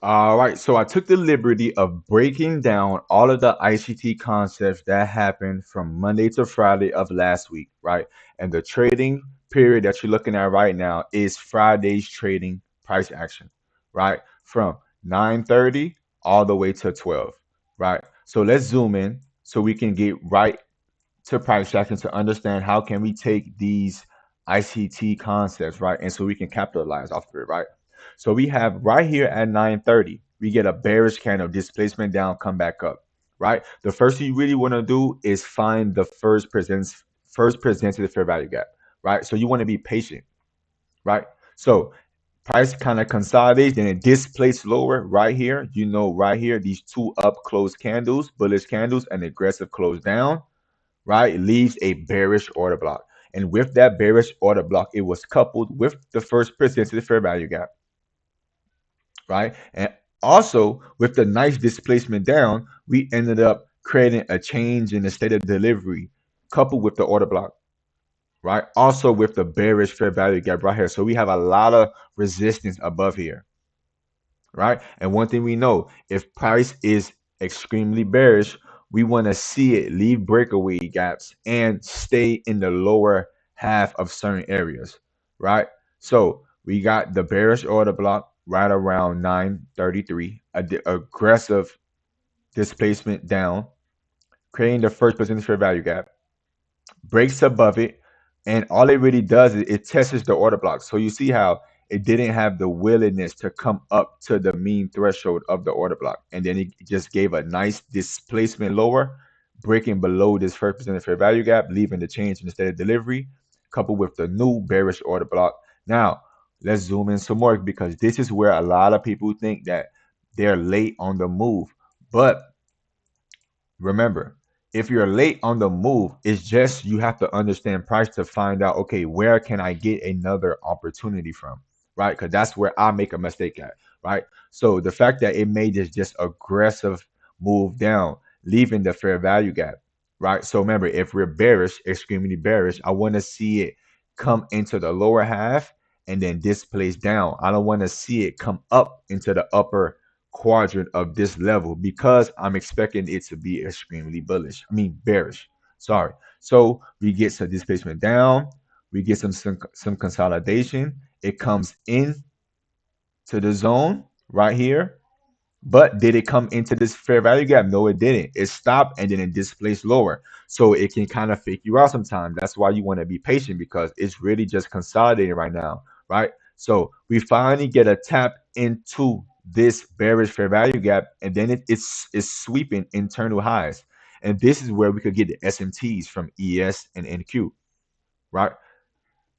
All right, so I took the liberty of breaking down all of the ICT concepts that happened from Monday to Friday of last week, right? And the trading period that you're looking at right now is Friday's trading price action, right? From 9:30 all the way to 12, right? So let's zoom in so we can get right to price action to understand how can we take these ICT concepts, right? And so we can capitalize off of it, right? So we have right here at 9:30, we get a bearish candle, displacement down, come back up, right? The first thing you really want to do is find the first presented fair value gap, right? So you want to be patient, right? So price kind of consolidates, then it displaces lower right here. You know, right here, these two up close candles, bullish candles, and aggressive close down, right, leaves a bearish order block. And with that bearish order block, it was coupled with the first presented fair value gap, right? And also with the nice displacement down, we ended up creating a change in the state of delivery coupled with the order block, right? Also with the bearish fair value gap right here. So we have a lot of resistance above here, right? And one thing we know, if price is extremely bearish, we want to see it leave breakaway gaps and stay in the lower half of certain areas, right? So we got the bearish order block right around 933, aggressive displacement down, creating the first percentage fair value gap, breaks above it, and all it really does is it tests the order block. So you see how it didn't have the willingness to come up to the mean threshold of the order block, and then it just gave a nice displacement lower, breaking below this first percent fair value gap, leaving the change in the state of delivery, coupled with the new bearish order block. Now let's zoom in some more because this is where a lot of people think that they're late on the move, but remember, if you're late on the move, it's just you have to understand price to find out, okay, where can I get another opportunity from, right? Because that's where I make a mistake at, right? So the fact that it made this just aggressive move down, leaving the fair value gap, right? So remember, if we're bearish, extremely bearish, I want to see it come into the lower half and then displace down. I don't want to see it come up into the upper quadrant of this level because I'm expecting it to be extremely bullish. I mean bearish. Sorry. So we get some displacement down. We get some consolidation. It comes in to the zone right here. But did it come into this fair value gap? No, it didn't. It stopped and then it displaced lower. So it can kind of fake you out sometimes. That's why you want to be patient because it's really just consolidating right now, right? So we finally get a tap into this bearish fair value gap, and then it's sweeping internal highs. And this is where we could get the SMTs from ES and NQ, right?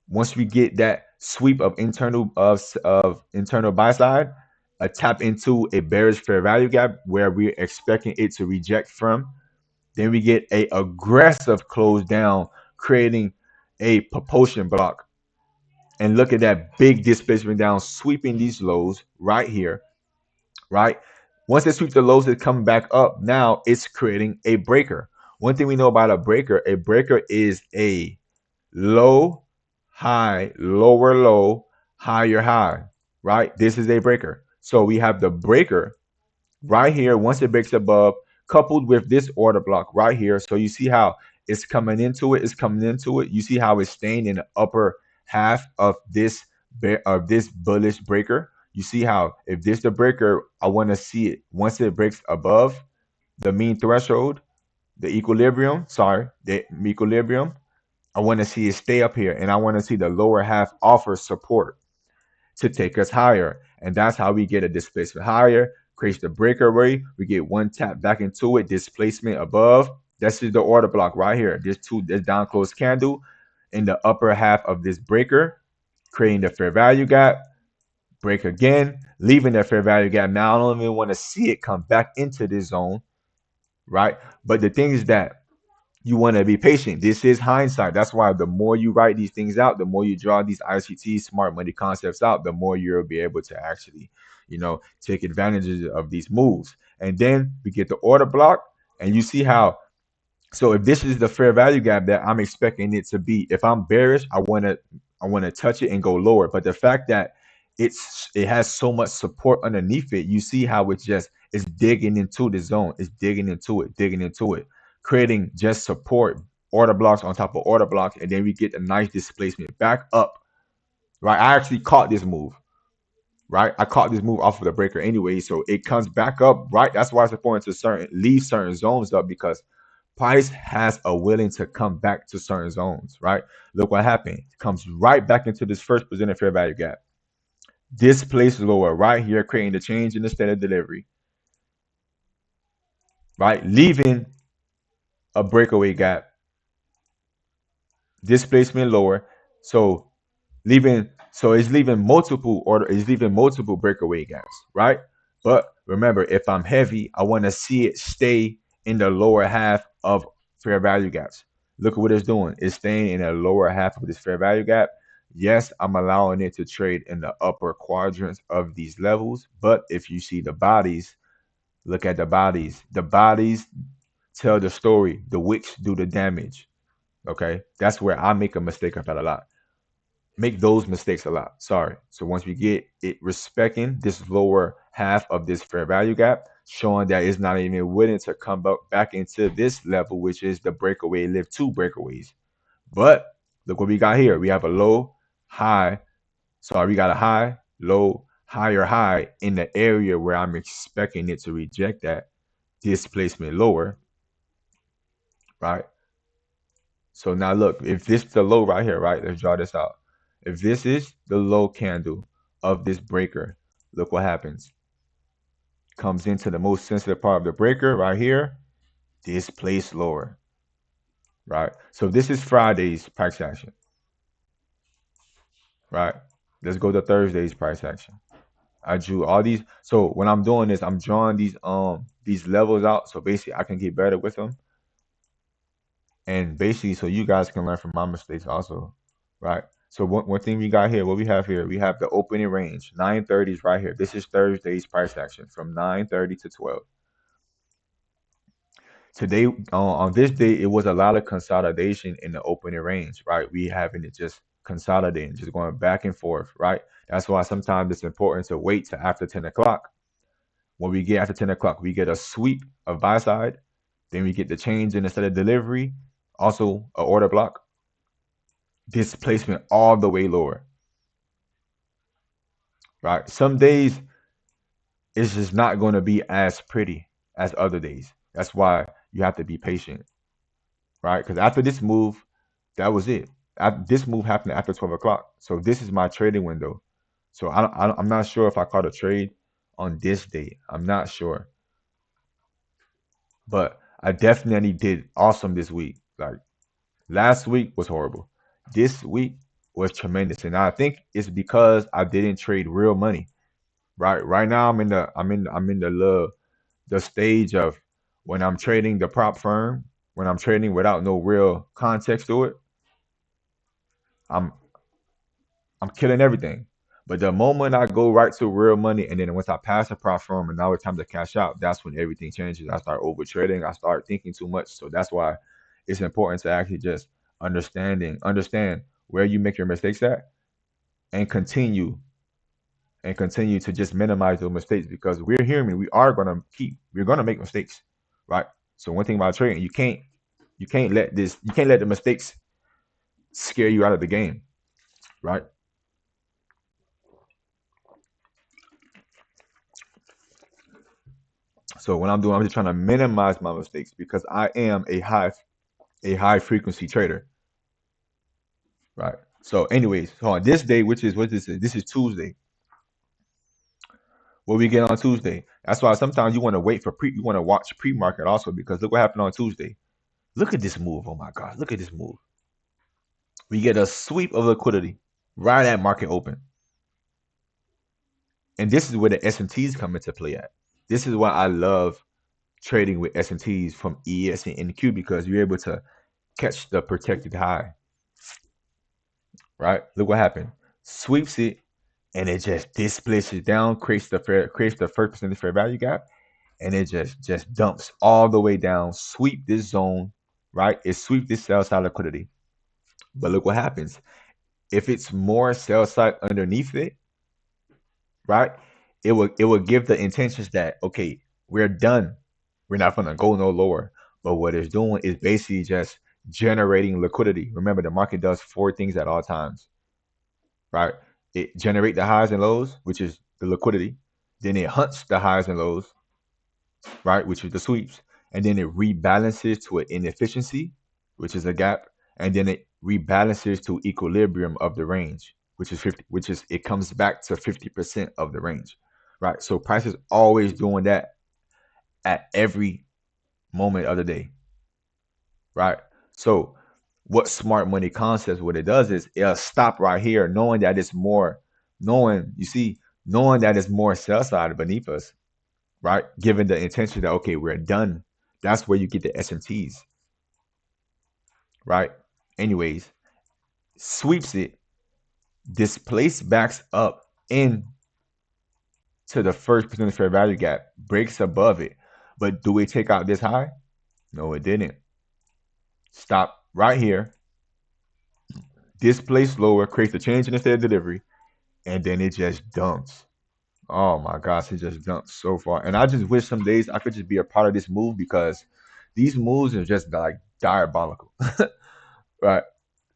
Once we get that sweep of internal buy side, a tap into a bearish fair value gap where we're expecting it to reject from, then we get a aggressive close down, creating a propulsion block. And look at that big displacement down, sweeping these lows right here, right? Once it sweeps the lows, it's coming back up. Now it's creating a breaker. One thing we know about a breaker is a low, high, lower low, higher high, right? This is a breaker. So we have the breaker right here. Once it breaks above, coupled with this order block right here. So you see how it's coming into it. It's coming into it. You see how it's staying in the upper half of this bullish breaker. You see how if this the breaker, I want to see it once it breaks above the mean threshold, the equilibrium. Sorry, the equilibrium. I want to see it stay up here, and I want to see the lower half offer support to take us higher. And that's how we get a displacement higher, creates the breakaway. We get one tap back into it, displacement above. This is the order block right here. This down close candle in the upper half of this breaker, creating the fair value gap, break again, leaving the fair value gap. Now I don't even want to see it come back into this zone, right? But the thing is that you want to be patient. This is hindsight. That's why the more you write these things out, the more you draw these ICT smart money concepts out, the more you'll be able to actually, take advantages of these moves. And then we get the order block, and you see how. So if this is the fair value gap that I'm expecting it to be, if I'm bearish, I want to touch it and go lower. But the fact that it has so much support underneath it. You see how it's digging into the zone. It's digging into it, creating just support order blocks on top of order blocks, and then we get a nice displacement back up. Right, I actually caught this move. Right, I caught this move off of the breaker anyway, so it comes back up. Right, that's why it's important to leave certain zones up because price has a willing to come back to certain zones. Right, look what happened. It comes right back into this first presented fair value gap. This place lower right here, creating the change in the standard delivery, right? Leaving a breakaway gap, displacement lower. So it's leaving multiple breakaway gaps, right? But remember, if I'm heavy, I want to see it stay in the lower half of fair value gaps. Look at what it's doing. It's staying in the lower half of this fair value gap. Yes, I'm allowing it to trade in the upper quadrants of these levels. But if you see the bodies, look at the bodies. The bodies tell the story. The wicks do the damage. Okay, that's where I make a mistake about a lot. Make those mistakes a lot. Sorry. So once we get it respecting this lower half of this fair value gap, showing that it's not even willing to come back into this level, which is the breakaway lift two breakaways. But look what we got here. We have a low, high. Sorry, we got a high, low, higher high in the area where I'm expecting it to reject that displacement lower, right? So now look, if this is the low right here, right? Let's draw this out. If this is the low candle of this breaker, look what happens. Comes into the most sensitive part of the breaker right here, displace lower, right? So this is Friday's price action, right? Let's go to Thursday's price action. I drew all these. So when I'm doing this, I'm drawing these levels out. So basically I can get better with them. And basically so you guys can learn from my mistakes also. Right. So one thing we got here, what we have here, we have the opening range. 9:30 is right here. This is Thursday's price action from 9:30 to 12. Today, on this day, it was a lot of consolidation in the opening range, right? We having it just consolidating, just going back and forth, right? That's why sometimes it's important to wait till after 10 o'clock. When we get after 10 o'clock, we get a sweep of buy side. Then we get the change in the set of delivery, also a order block, displacement all the way lower, right? Some days it's just not going to be as pretty as other days. That's why you have to be patient, right? Because after this move, that was it. This move happened after 12 o'clock. So this is my trading window. So I'm not sure if I caught a trade on this date. I'm not sure. But I definitely did awesome this week. Like last week was horrible. This week was tremendous. And I think it's because I didn't trade real money. Right now I'm in the stage of when I'm trading the prop firm, when I'm trading without no real context to it, I'm I'm killing everything. But the moment I go right to real money, and then once I pass the prop firm, and now it's time to cash out, that's when everything changes. I start over trading. I start thinking too much. So that's why it's important to actually just understand where you make your mistakes at, and continue to just minimize those mistakes because we're human. We're gonna make mistakes, right? So one thing about trading, you can't let the mistakes scare you out of the game, right? So what I'm doing, I'm just trying to minimize my mistakes because I am a high frequency trader, right? So, anyways, so on this day, which is what this is, this is Tuesday. What we get on Tuesday. That's why sometimes you want to you want to watch pre-market also because look what happened on Tuesday. Look at this move. Oh my God, look at this move. We get a sweep of liquidity right at market open, and this is where the S&Ts come into play at. This is why I love trading with S&Ts from ES and NQ because you're able to catch the protected high, right? Look what happened. Sweeps it and it just displaces down, creates the first percentage fair value gap, and it just dumps all the way down, sweep this zone, right? It sweeps this sell side liquidity. But look what happens. If it's more sell side underneath it, right? It will give the intentions that okay, we're done. We're not gonna go no lower. But what it's doing is basically just generating liquidity. Remember, the market does four things at all times, right? It generate the highs and lows, which is the liquidity. Then it hunts the highs and lows, right, which is the sweeps, and then it rebalances to an inefficiency, which is a gap, and then it rebalances to equilibrium of the range, which is 50, which is it comes back to 50% of the range, right? So price is always doing that at every moment of the day, right? So what smart money concepts, what it does is it'll stop right here, knowing that it's more, knowing you see, knowing that it's more sell side beneath us, right? Given the intention that okay, we're done. That's where you get the SMTs, right? Anyways, sweeps it, displace backs up into the first percent fair value gap, breaks above it. But do we take out this high? No, it didn't. Stop right here, displace lower, creates a change in the state of delivery, and then it just dumps. Oh my gosh, it just dumped so far. And I just wish some days I could just be a part of this move because these moves are just like diabolical. Right.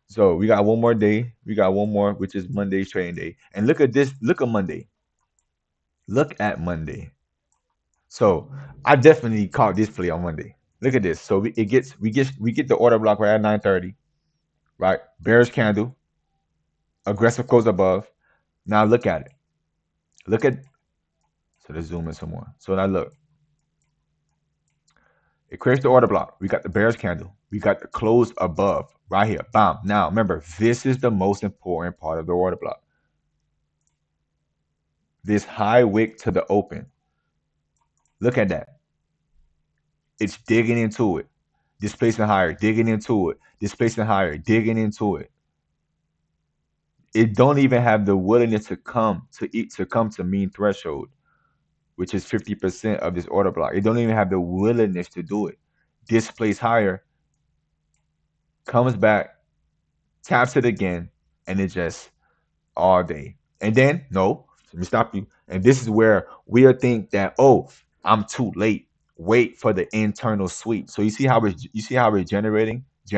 So we got one more day. We got one more, which is Monday's trading day. And look at this. Look at Monday. Look at Monday. So I definitely caught this play on Monday. Look at this. So we get the order block right at 9:30. Right. Bearish candle. Aggressive close above. Now look at it. Look at. So let's zoom in some more. So now look. It creates the order block. We got the bearish candle. We got the close above right here. Bam. Now remember, this is the most important part of the order block. This high wick to the open. Look at that. It's digging into it. Displacing higher, digging into it. Displacing higher, digging into it. It don't even have the willingness to come to mean threshold, which is 50% of this order block. It don't even have the willingness to do it. Displace higher, comes back, taps it again, and it just all day. And then no, let me stop you. And this is where we'll think that oh, I'm too late. Wait for the internal sweep. So you see how it's generating. You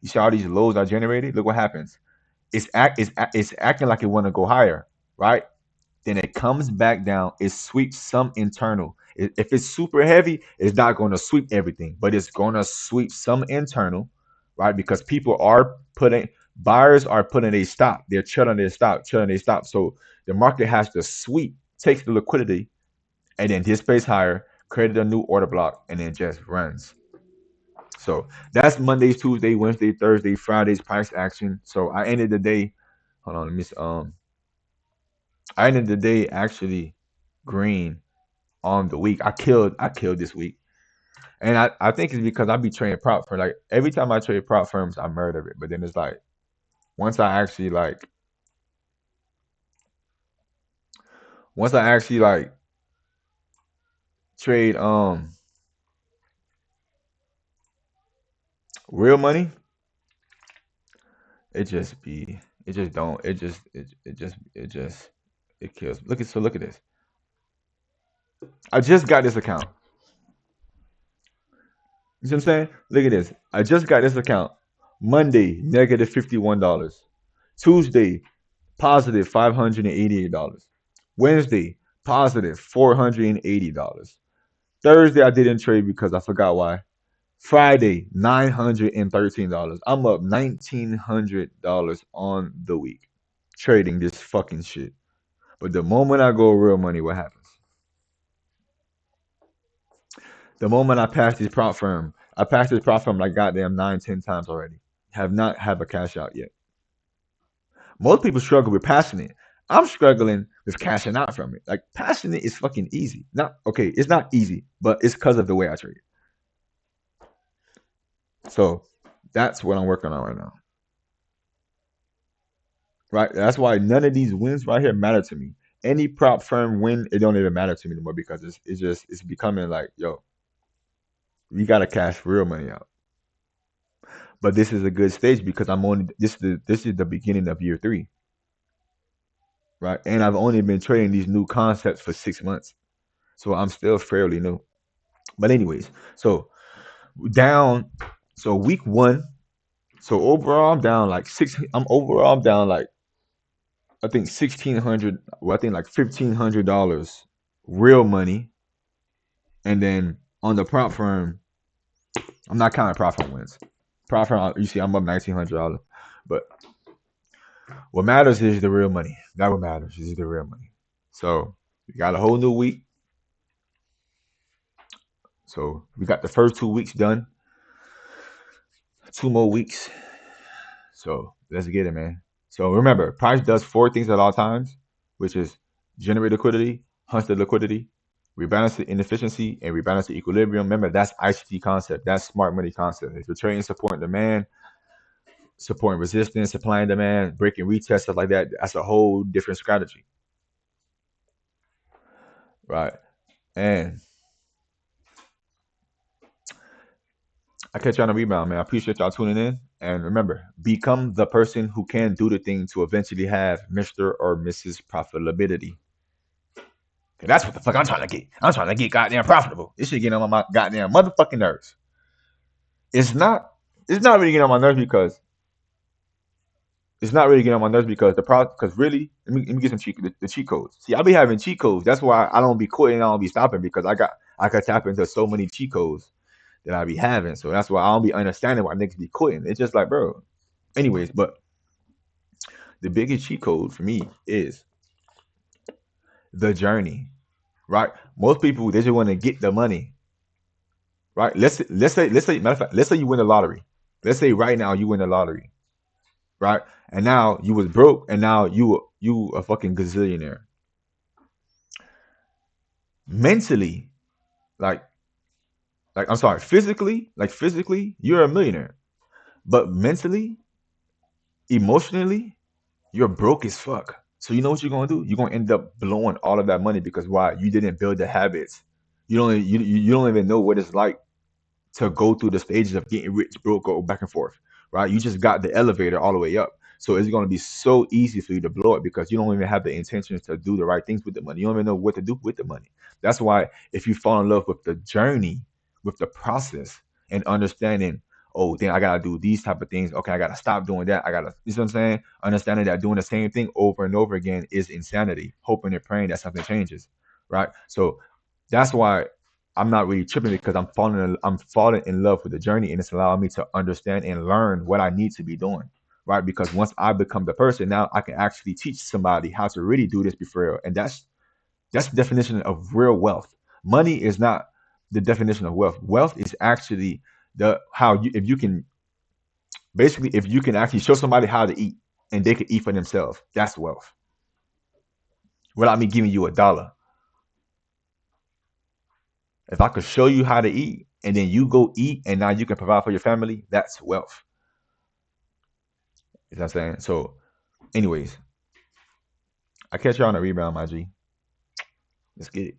see how these lows are generated. Look what happens. It's acting like it want to go higher, right? Then it comes back down. It sweeps some internal. If it's super heavy, it's not going to sweep everything, but it's going to sweep some internal, right? Because people are putting buyers are putting a stop. They're chilling their stop. So the market has to sweep, takes the liquidity, and then displays higher, created a new order block, and then just runs. So that's Mondays, Tuesday, Wednesday, Thursday, Friday's price action. So I ended the day. Hold on, let me. I ended the day actually green on the week. I killed this week, and I think it's because I be trading prop firms. Like every time I trade prop firms, I murder it. But then it's like once I actually like once I actually like trade real money, it just be it just don't it kills. Look at this. I just got this account. You see what I'm saying? Look at this. I just got this account. Monday, negative $51. Tuesday, positive $588. Wednesday, positive $480. Thursday, I didn't trade because I forgot why. Friday, $913. I'm up $1,900 on the week trading this fucking shit. But the moment I go real money, what happens? The moment I passed this prop firm like goddamn 9, 10 times already. Have not have a cash out yet. Most people struggle with passing it. I'm struggling with cashing out from it. Like passing it is fucking easy. Not okay, it's not easy, but it's because of the way I trade. So that's what I'm working on right now. Right? That's why none of these wins right here matter to me. Any prop firm win, it don't even matter to me anymore because it's becoming like, yo, you gotta cash real money out. But this is a good stage because I'm on this is the beginning of year 3. right? And I've only been trading these new concepts for 6 months, so I'm still fairly new. But anyways, so down, so week one, so overall I'm down like six. I'm down like I think 1,600. Well, I think like $1,500 real money, and then on the prop firm, I'm not counting prop firm wins. Prop firm, you see, I'm up $1,900, but what matters is the real money. That what matters is the real money. So we got a whole new week. So we got the first 2 weeks done. 2 more weeks. So let's get it, man. So remember, price does four things at all times, which is generate liquidity, hunt the liquidity, rebalance the inefficiency, and rebalance the equilibrium. Remember, that's ICT concept. That's smart money concept. If you're trading support and demand, supporting resistance, supply and demand, breaking retest, stuff like that, that's a whole different strategy, right? And I catch you on the rebound, man. I appreciate y'all tuning in. And remember, become the person who can do the thing to eventually have Mr. or Mrs. Profitability. That's what the fuck I'm trying to get. I'm trying to get goddamn profitable. This shit getting on my goddamn motherfucking nerves. It's not. It's not really getting on my nerves because it's not really getting on my nerves because because really, let me get some the cheat codes. See, I be having cheat codes. That's why I don't be quitting. I don't be stopping because I could tap into so many cheat codes that I be having. So that's why I don't be understanding why niggas be quitting. It's just like, bro. Anyways, but the biggest cheat code for me is the journey, right? Most people they just want to get the money, right? Let's say matter of fact, let's say you win the lottery. Let's say right now you win the lottery, right? And now you was broke, and now you a fucking gazillionaire. Mentally, like I'm sorry, physically, you're a millionaire, but mentally, emotionally, you're broke as fuck. So you know what you're gonna do? You're gonna end up blowing all of that money because why? You didn't build the habits. You don't even know what it's like to go through the stages of getting rich, broke, go back and forth, right? You just got the elevator all the way up. So it's going to be so easy for you to blow it because you don't even have the intentions to do the right things with the money. You don't even know what to do with the money. That's why if you fall in love with the journey, with the process and understanding, oh, then I got to do these type of things. Okay, I got to stop doing that. I got to, you see what I'm saying? Understanding that doing the same thing over and over again is insanity. Hoping and praying that something changes, right? So that's why I'm not really tripping because I'm falling in love with the journey, and it's allowing me to understand and learn what I need to be doing. Right. Because once I become the person, now I can actually teach somebody how to really do this before real. And that's the definition of real wealth. Money is not the definition of wealth. Wealth is actually the how you if you can basically if you can actually show somebody how to eat and they can eat for themselves, that's wealth. Without me giving you a dollar. If I could show you how to eat and then you go eat and now you can provide for your family, that's wealth. You know what I'm saying? So, anyways, I catch you on a rebound, my G. Let's get it.